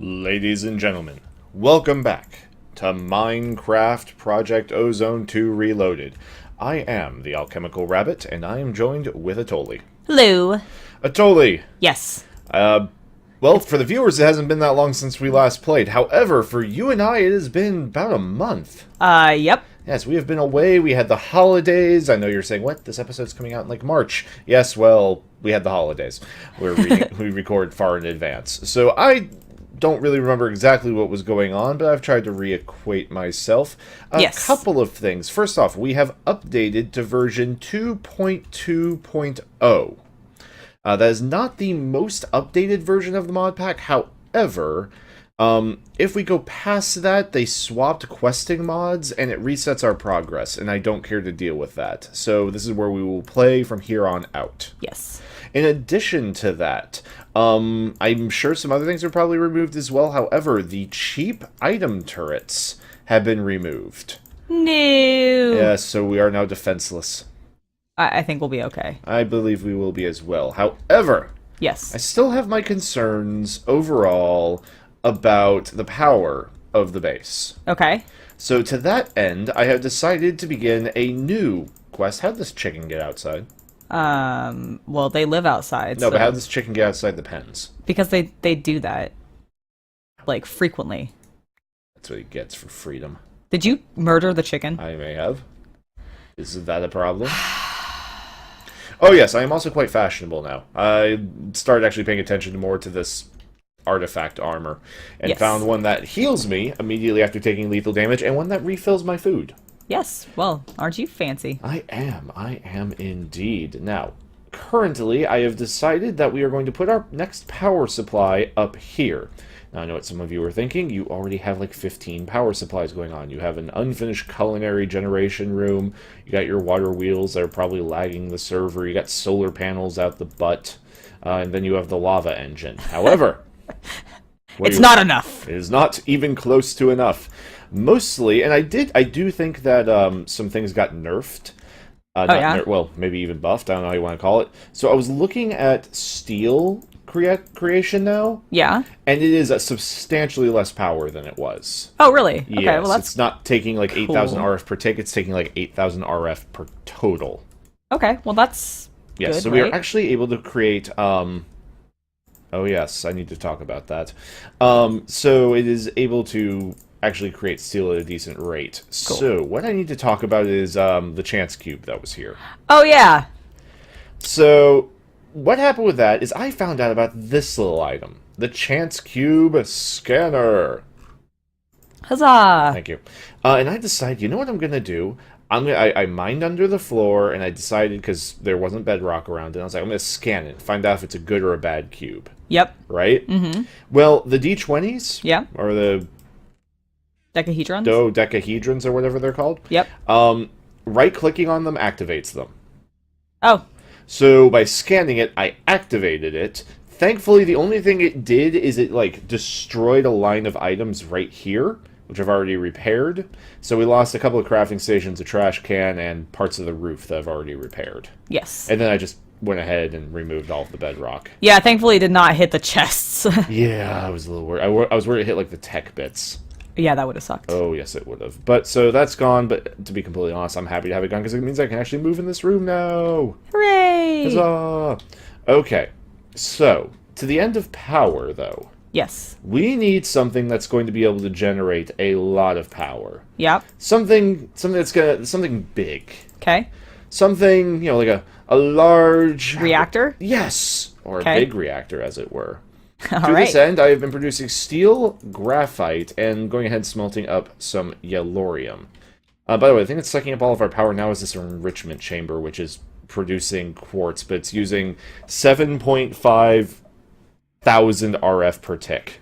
Ladies and gentlemen, welcome back to Minecraft Project Ozone 2 Reloaded. I am the Alchemical Rabbit, and I am joined with Atoli. Hello. Atoli! Yes. Well, for the viewers, it hasn't been that long since we last played. However, for you and I, it has been about a month. Yep. Yes, we have been away. We had the holidays. I know you're saying, what? This episode's coming out in, like, March. Yes, well, we had the holidays. We record far in advance. So I don't really remember exactly what was going on, but I've tried to reacquaint myself. A couple of things. First off, we have updated to version 2.2.0. That is not the most updated version of the mod pack. However, if we go past that, they swapped questing mods, and it resets our progress, and I don't care to deal with that. So this is where we will play from here on out. Yes. In addition to that, I'm sure some other things are probably removed as well. However, the cheap item turrets have been removed. No. Yeah, so we are now defenseless. I think we'll be okay. I believe we will be as well. However, Yes. I still have my concerns overall about the power of the base. Okay. So to that end, I have decided to begin a new quest. How'd this chicken get outside? Well, they live outside. No, so... but how'd this chicken get outside the pens? Because they do that, like, frequently. That's what he gets for freedom. Did you murder the chicken? I may have. Is that a problem? Oh yes, I am also quite fashionable now. I started actually paying attention more to this artifact armor, and found one that heals me immediately after taking lethal damage, and one that refills my food. Yes. Well, aren't you fancy? I am indeed. Now, currently, I have decided that we are going to put our next power supply up here. Now, I know what some of you are thinking. You already have like 15 power supplies going on. You have an unfinished culinary generation room. You got your water wheels that are probably lagging the server. You got solar panels out the butt. And then you have the lava engine. However, it's not enough. it is not even close to enough. Mostly, and I do think that some things got nerfed. Well, maybe even buffed. I don't know how you want to call it. So I was looking at steel creation now. Yeah. And it is a substantially less power than it was. Oh, really? Yes, okay, well, that's it's not taking like 8,000 cool. RF per tick, it's taking like 8,000 RF per total. Okay, well, that's Yes, good, so we right? are actually able to create, oh yes, I need to talk about that. So it is able to actually create steel at a decent rate. Cool. So what I need to talk about is the chance cube that was here. Oh, yeah. So what happened with that is I found out about this little item, the chance cube scanner. Huzzah. Thank you. And I decided, you know what I'm gonna do? I mined under the floor, and I decided, because there wasn't bedrock around it, I was like, I'm gonna scan it, find out if it's a good or a bad cube. Yep. Right? Mm-hmm. Well, the D20s, Yeah. or the Decahedrons? dodecahedrons, or whatever they're called, Yep. right-clicking on them activates them. Oh. So by scanning it, I activated it. Thankfully, the only thing it did is it, like, destroyed a line of items right here, which I've already repaired. So we lost a couple of crafting stations, a trash can, and parts of the roof that I've already repaired. Yes. And then I just went ahead and removed all of the bedrock. Yeah, thankfully it did not hit the chests. Yeah, I was a little worried. I was worried it hit, like, the tech bits. Yeah, that would have sucked. Oh, yes, it would have. But, so that's gone, but to be completely honest, I'm happy to have it gone, because it means I can actually move in this room now! Hooray! Huzzah! Okay, so, to the end of power, though. Yes. We need something that's going to be able to generate a lot of power. Yep. Something something big. Okay. Something, like a large Reactor? Yes, or Okay. a big reactor, as it were. All To right. this end, I have been producing steel, graphite, and going ahead and smelting up some yellorium. By the way, the thing that's sucking up all of our power now is this enrichment chamber, which is producing quartz, but it's using 7.5 thousand RF per tick.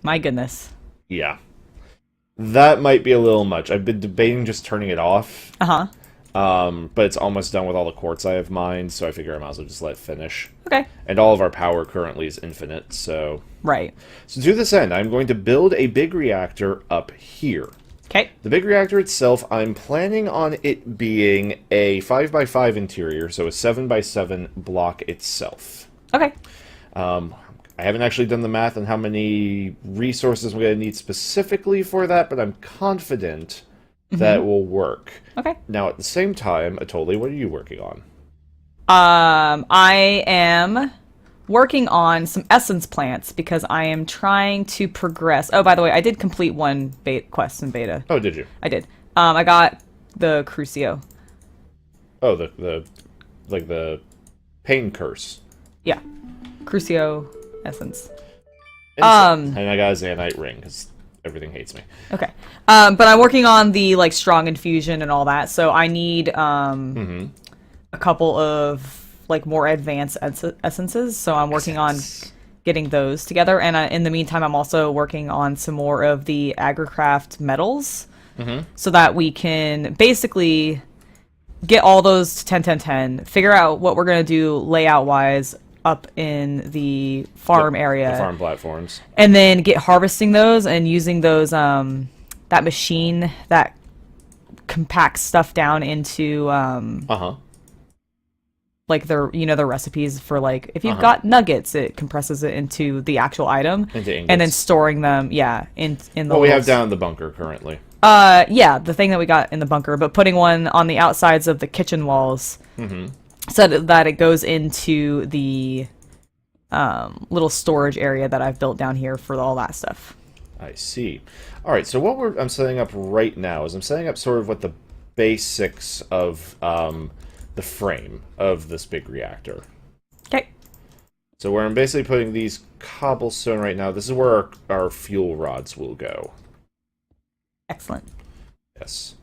My goodness. Yeah. That might be a little much. I've been debating just turning it off. Uh-huh. But it's almost done with all the quartz I have mined, so I figure I might as well just let it finish. Okay. And all of our power currently is infinite, so... Right. So to this end, I'm going to build a big reactor up here. Okay. The big reactor itself, I'm planning on it being a 5x5 interior, so a 7x7 block itself. Okay. I haven't actually done the math on how many resources we're going to need specifically for that, but I'm confident that it will work. Okay. Now, at the same time, Atoli, what are you working on? I am working on some essence plants because I am trying to progress. Oh, by the way, I did complete one quest in beta. Oh, did you? I did. I got the Crucio. Oh, the pain curse. Yeah, Crucio essence. And I got a Zanite ring because everything hates me. Okay. But I'm working on the like strong infusion and all that, so I need a couple of like more advanced essences. So I'm working on getting those together, and in the meantime, I'm also working on some more of the agricraft metals, so that we can basically get all those to 10, 10, 10, figure out what we're gonna do layout wise up in the farm area, The farm platforms, and then get harvesting those and using those that machine that compacts stuff down into like the recipes for like if you've got nuggets, it compresses it into the actual item into ingots. and then storing them in the what we have down in the bunker currently. Yeah, the thing that we got in the bunker, but putting one on the outsides of the kitchen walls so that it goes into the little storage area that I've built down here for all that stuff. I see. All right, so what I'm setting up right now is I'm setting up sort of what the basics of the frame of this big reactor. Okay. So where I'm basically putting these cobblestone right now, this is where our fuel rods will go. Excellent. Yes.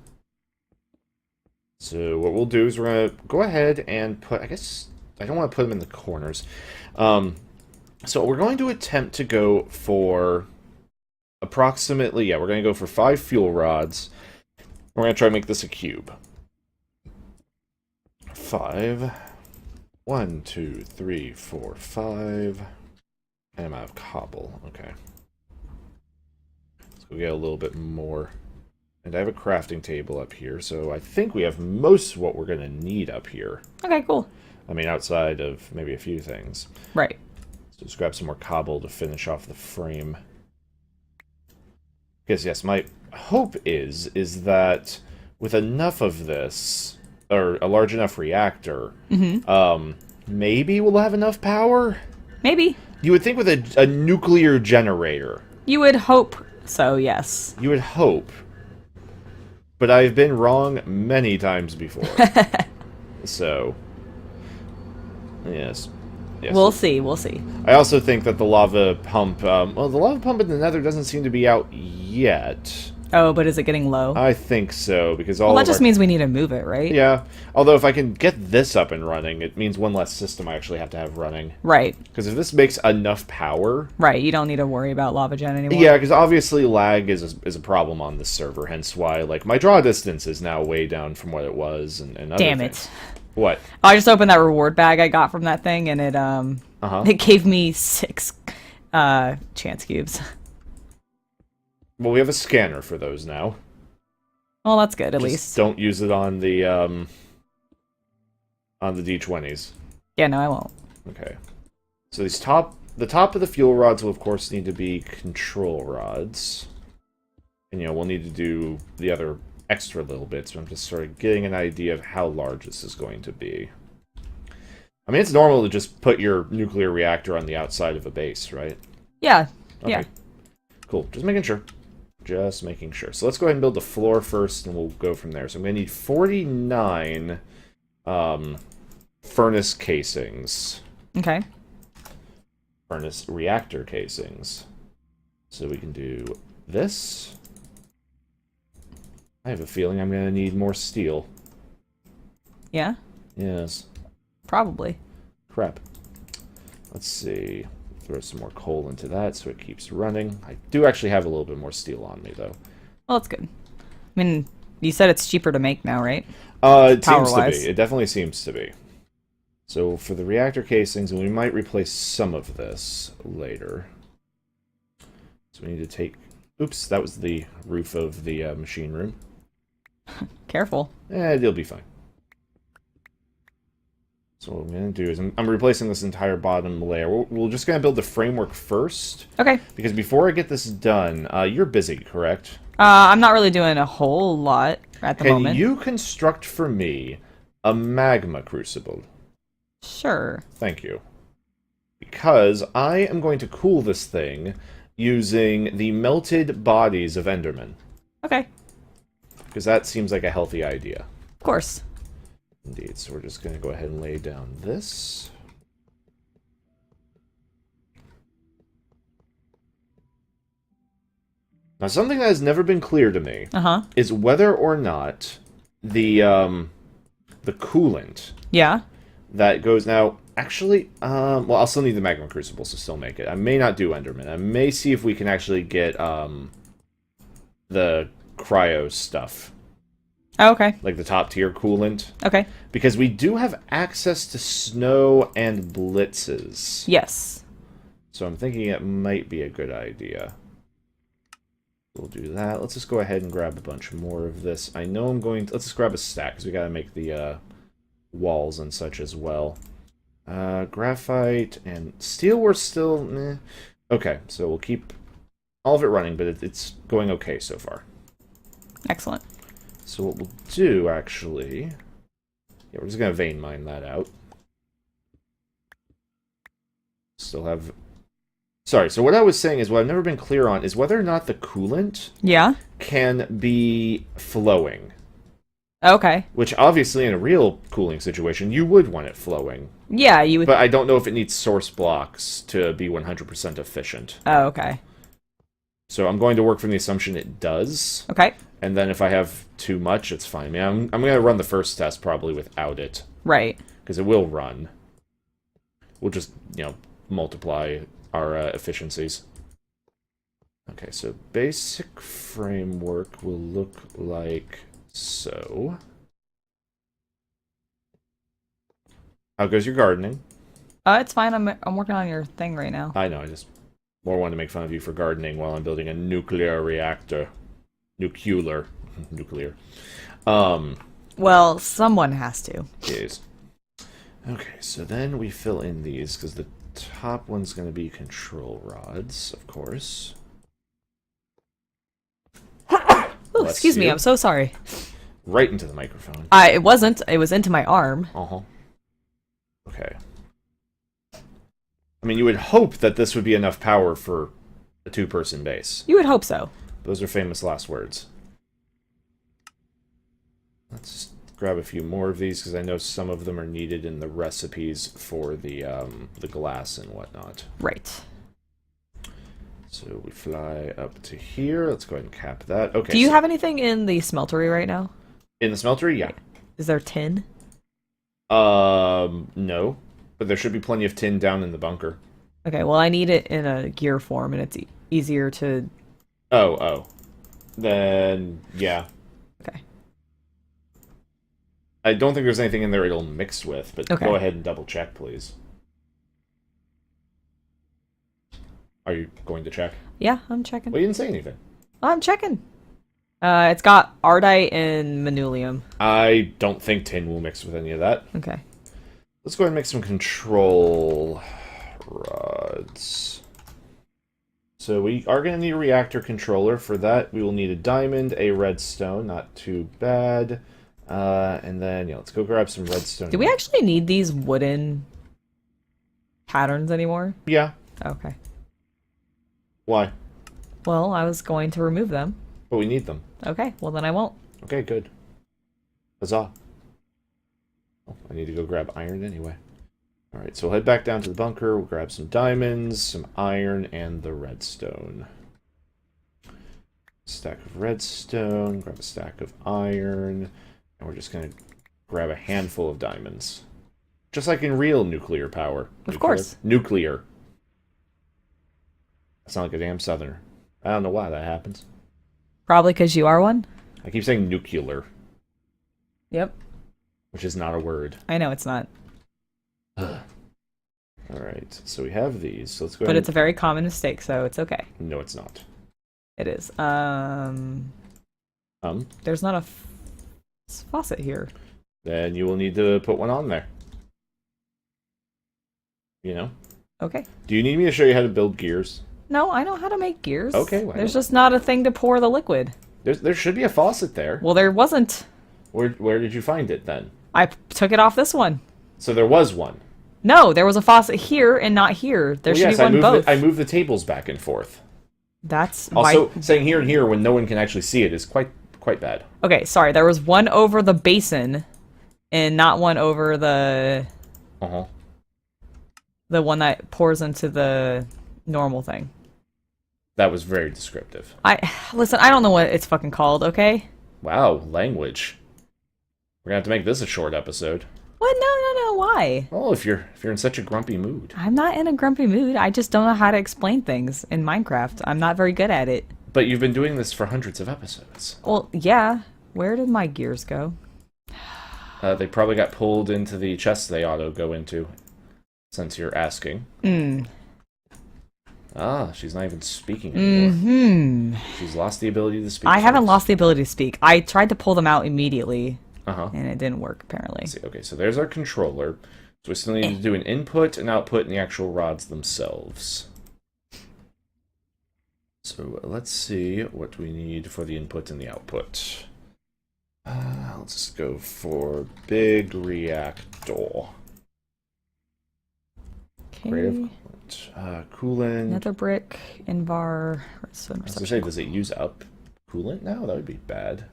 So what we'll do is we're going to go ahead and put, I guess, I don't want to put them in the corners. So we're going to attempt to go for approximately, we're going to go for 5 fuel rods. We're going to try to make this a cube. 5. 1, 2, 3, 4, 5. And I'm out of cobble. Okay. Let's go get a little bit more. And I have a crafting table up here, so I think we have most of what we're going to need up here. Okay, cool. I mean, outside of maybe a few things. Right. So just grab some more cobble to finish off the frame. Because, yes, my hope is that with enough of this, or a large enough reactor, maybe we'll have enough power? Maybe. You would think with a nuclear generator. You would hope so, yes. You would hope. But I've been wrong many times before. So, yes. We'll see, we'll see. I also think that the lava pump, well, the lava pump in the nether doesn't seem to be out yet. Oh, but is it getting low? I think so, because well, that just means we need to move it, right? Yeah. Although if I can get this up and running, it means one less system I actually have to have running. Right. Because if this makes enough power... Right, you don't need to worry about lava gen anymore. Yeah, because obviously lag is a problem on this server, hence why, like, my draw distance is now way down from what it was, and other Damn things. it. What? I just opened that reward bag I got from that thing, and it gave me 6 chance cubes. Well, we have a scanner for those now. Well, that's good, at Just least. don't use it on the D20s. Yeah, no, I won't. Okay. So the top of the fuel rods will, of course, need to be control rods. And, we'll need to do the other extra little bits, but I'm just sort of getting an idea of how large this is going to be. I mean, it's normal to just put your nuclear reactor on the outside of a base, right? Yeah, okay. Yeah. Cool, just making sure. Just making sure. So let's go ahead and build the floor first, and we'll go from there. So I'm going to need 49 furnace casings. Okay. Furnace reactor casings. So we can do this. I have a feeling I'm going to need more steel. Yeah? Yes. Probably. Crap. Let's see. Throw some more coal into that so it keeps running. I do actually have a little bit more steel on me, though. Well, that's good. I mean, you said it's cheaper to make now, right? It seems to Power-wise. be. It definitely seems to be. So for the reactor casings, and we might replace some of this later. So we need to take... Oops, that was the roof of the machine room. Careful. It'll be fine. So what I'm going to do is I'm replacing this entire bottom layer. We're just going to build the framework first. Okay. Because before I get this done, you're busy, correct? I'm not really doing a whole lot at the moment. Can you construct for me a magma crucible? Sure. Thank you. Because I am going to cool this thing using the melted bodies of Endermen. Okay. Because that seems like a healthy idea. Of course. Indeed. So we're just going to go ahead and lay down this. Now, something that has never been clear to me is whether or not the coolant that goes now. Actually, well, I'll still need the magma crucibles to still make it. I may not do Enderman. I may see if we can actually get the cryo stuff. Oh, okay. Like the top tier coolant. Okay. Because we do have access to snow and blitzes. Yes. So I'm thinking it might be a good idea. We'll do that. Let's just go ahead and grab a bunch more of this. I know I'm going to... Let's just grab a stack, because we gotta make the walls and such as well. Graphite and steel we're still... Meh. Okay, so we'll keep all of it running, but it's going okay so far. Excellent. So what we'll do, actually... Yeah, we're just gonna vein mine that out. Still have... Sorry, so what I was saying is, what I've never been clear on is whether or not the coolant can be flowing. Okay. Which, obviously, in a real cooling situation, you would want it flowing. Yeah, you would... But I don't know if it needs source blocks to be 100% efficient. Oh, okay. So I'm going to work from the assumption it does. Okay. And then if I have too much, it's fine. I mean, I'm going to run the first test probably without it. Right. Because it will run. We'll just, multiply our efficiencies. Okay, so basic framework will look like so. How goes your gardening? It's fine. I'm working on your thing right now. I know, I just more wanted to make fun of you for gardening while I'm building a nuclear reactor. Nuclear. Nuclear. Well, someone has to. Yes. Okay, so then we fill in these, because the top one's going to be control rods, of course. Ooh, excuse me, I'm so sorry. Right into the microphone. It wasn't. It was into my arm. Uh-huh. Okay. I mean, you would hope that this would be enough power for a two-person base. You would hope so. Those are famous last words. Let's just grab a few more of these, because I know some of them are needed in the recipes for the glass and whatnot. Right. So we fly up to here. Let's go ahead and cap that. Okay. Do you have anything in the smeltery right now? In the smeltery? Yeah. Is there tin? No. But there should be plenty of tin down in the bunker. Okay, well, I need it in a gear form, and it's easier to... Oh. Then, yeah. Okay. I don't think there's anything in there it'll mix with, but go ahead and double check, please. Are you going to check? Yeah, I'm checking. Well, you didn't say anything. I'm checking. It's got Ardite and Manulium. I don't think tin will mix with any of that. Okay. Let's go ahead and make some control rods. So we are going to need a reactor controller. For that, we will need a diamond, a redstone, not too bad. And then, let's go grab some redstone. Do we actually need these wooden patterns anymore? Yeah. Okay. Why? Well, I was going to remove them. But we need them. Okay, well then I won't. Okay, good. Huzzah. Oh, I need to go grab iron anyway. Alright, so we'll head back down to the bunker. We'll grab some diamonds, some iron, and the redstone. Stack of redstone, grab a stack of iron, and we're just going to grab a handful of diamonds. Just like in real nuclear power. Of course. Nuclear. I sound like a damn southerner. I don't know why that happens. Probably because you are one? I keep saying nuclear. Yep. Which is not a word. I know it's not. Alright, so we have these. So let's go But ahead it's a very common mistake, so it's okay. No, it's not. It is. There's not a faucet here. Then you will need to put one on there. You know? Okay. Do you need me to show you how to build gears? No, I know how to make gears. Okay, well, There's just not a thing to pour the liquid. there should be a faucet there. Well, there wasn't. Where did you find it then? I took it off this one. So there was one. No, there was a faucet here and not here. There should be one both. I moved the tables back and forth. That's Also, why... saying here and here when no one can actually see it is quite bad. Okay, sorry. There was one over the basin and not one over the one that pours into the normal thing. That was very descriptive. Listen, I don't know what it's fucking called, okay? Wow, language. We're gonna have to make this a short episode. What? No, why? Oh, if you're in such a grumpy mood. I'm not in a grumpy mood. I just don't know how to explain things in Minecraft. I'm not very good at it. But you've been doing this for hundreds of episodes. Well, yeah. Where did my gears go? They probably got pulled into the chest they ought to go into, since you're asking. Ah, she's not even speaking anymore. She's lost the ability to speak. I haven't lost the ability to speak. I tried to pull them out immediately, and it didn't work, apparently. Let's see. Okay, so there's our controller. So we still need to do an input and output in the actual rods themselves. So let's see what we need for the input and the output. Let's just go for big reactor. Okay. Coolant. Nether brick, invar, redstone, I was gonna say, does it use up coolant now? That would be bad.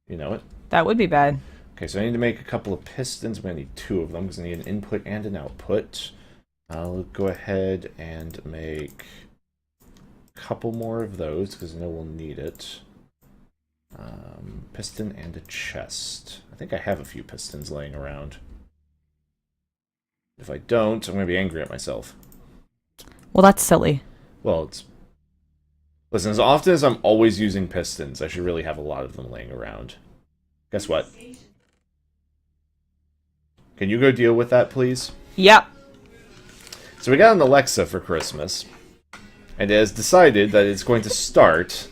You know it? That would be bad. Okay, so I need to make a couple of pistons. I'm gonna need 2 of them because I need an input and an output. I'll go ahead and make a couple more of those because I know we'll need it. Piston and a chest. I think I have a few pistons laying around. If I don't, I'm going to be angry at myself. Well, that's silly. Well, it's... Listen, as often as I'm always using pistons, I should really have a lot of them laying around. Guess what? Can you go deal with that, please? Yep. So we got an Alexa for Christmas. And it has decided that it's going to start...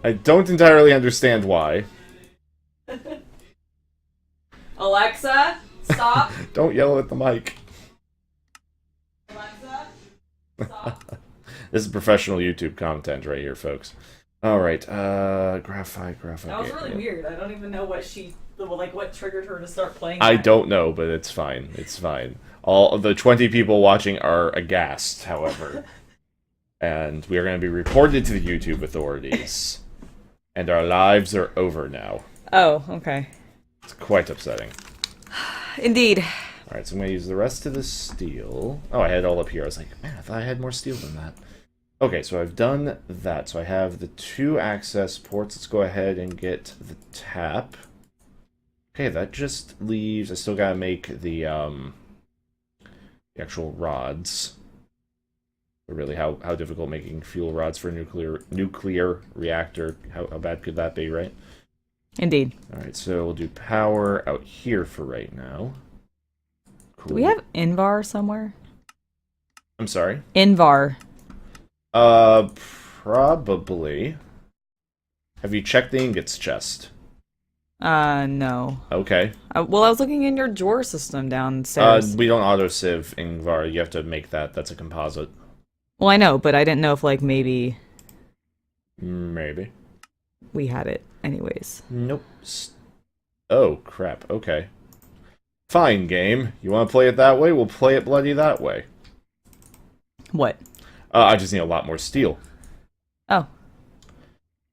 I don't entirely understand why. Alexa, stop. Don't yell at the mic. Alexa, stop. This is professional YouTube content right here, folks. Alright, graphite. That was really weird. I don't even know what what triggered her to start playing I that. don't know, but it's fine. It's fine. All of the 20 people watching are aghast, however. And we are going to be reported to the YouTube authorities. And our lives are over now. Oh, okay. It's quite upsetting. Indeed. Alright, so I'm going to use the rest of the steel. Oh, I had it all up here. I was like, man, I thought I had more steel than that. Okay, so I've done that. So I have the 2 access ports. Let's go ahead and get the tap. Okay, that just leaves... I still got to make the actual rods. But really, how difficult making fuel rods for a nuclear reactor? How bad could that be, right? Indeed. Alright, so we'll do power out here for right now. Cool. Do we have Invar somewhere? I'm sorry? Invar. Probably. Have you checked the ingots chest? No. Okay. Well, I was looking in your drawer system downstairs. We don't auto-sieve Ingvar. You have to make that. That's a composite. Well, I know, but I didn't know if, like, maybe... Maybe. We had it anyways. Nope. Oh, crap. Okay. Fine, game. You want to play it that way? We'll play it bloody that way. What? I just need a lot more steel. Oh.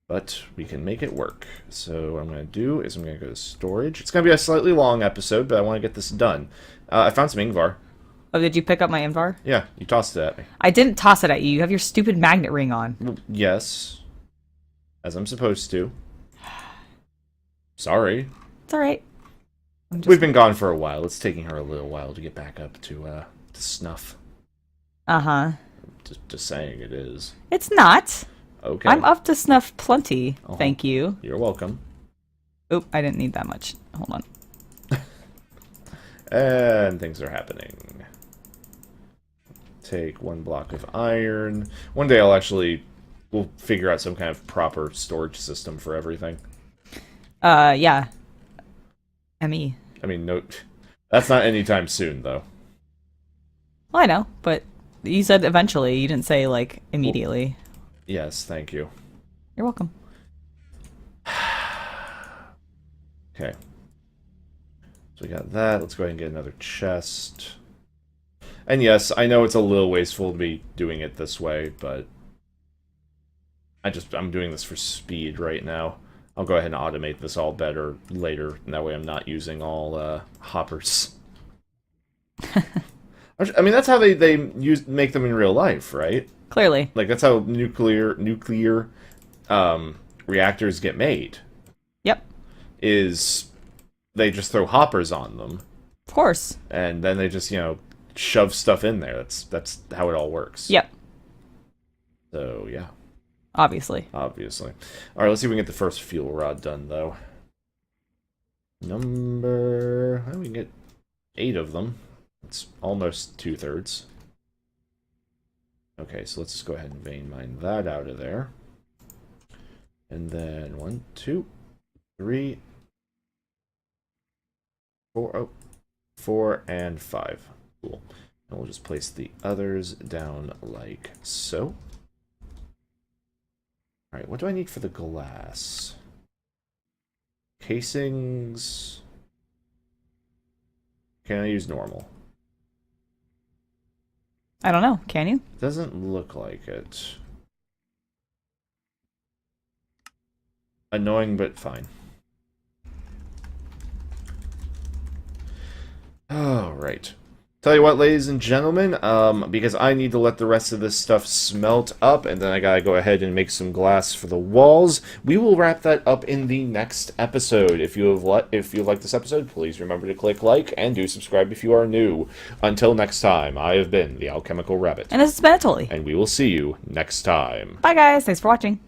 But we can make it work. So what I'm going to do is I'm going to go to storage. It's going to be a slightly long episode, but I want to get this done. I found some Ingvar. Oh, did you pick up my Invar? Yeah, you tossed it at me. I didn't toss it at you. You have your stupid magnet ring on. Well, yes. As I'm supposed to. Sorry. It's alright. We've been gone for a while. It's taking her a little while to get back up to snuff. Uh-huh. Just saying it is. It's not. Okay. I'm up to snuff plenty. Thank you. You're welcome. Oop, I didn't need that much. Hold on. And things are happening. Take 1 block of iron. One day we'll figure out some kind of proper storage system for everything. Yeah. ME. I mean, no, That's not anytime soon, though. Well, I know, but you said eventually. You didn't say, like, Well, immediately. yes, thank you. You're welcome. Okay. So we got that. Let's go ahead and get another chest. And yes, I know it's a little wasteful to be doing it this way, but I'm doing this for speed right now. I'll go ahead and automate this all better later, and that way I'm not using all hoppers. I mean, that's how they make them in real life, right? Clearly. Like that's how nuclear reactors get made. Yep. Is they just throw hoppers on them, Of course. and then they just shove stuff in there. That's how it all works. Yep. So yeah, Obviously. obviously. All right, let's see if we can get the first fuel rod done though. Well, we can get 8 of them. It's almost 2/3. Okay, so let's just go ahead and vein mine that out of there. And then 1, 2, 3, 4, oh, 4 and 5. Cool. And we'll just place the others down like so. Alright, what do I need for the glass? Casings. Can I use normal? I don't know. Can you? Doesn't look like it. Annoying, but fine. Alright. Tell you what, ladies and gentlemen, because I need to let the rest of this stuff smelt up, and then I gotta go ahead and make some glass for the walls, we will wrap that up in the next episode. If you liked this episode, please remember to click like, and do subscribe if you are new. Until next time, I have been the Alchemical Rabbit. And this is Benetoli. And we will see you next time. Bye, guys. Thanks for watching.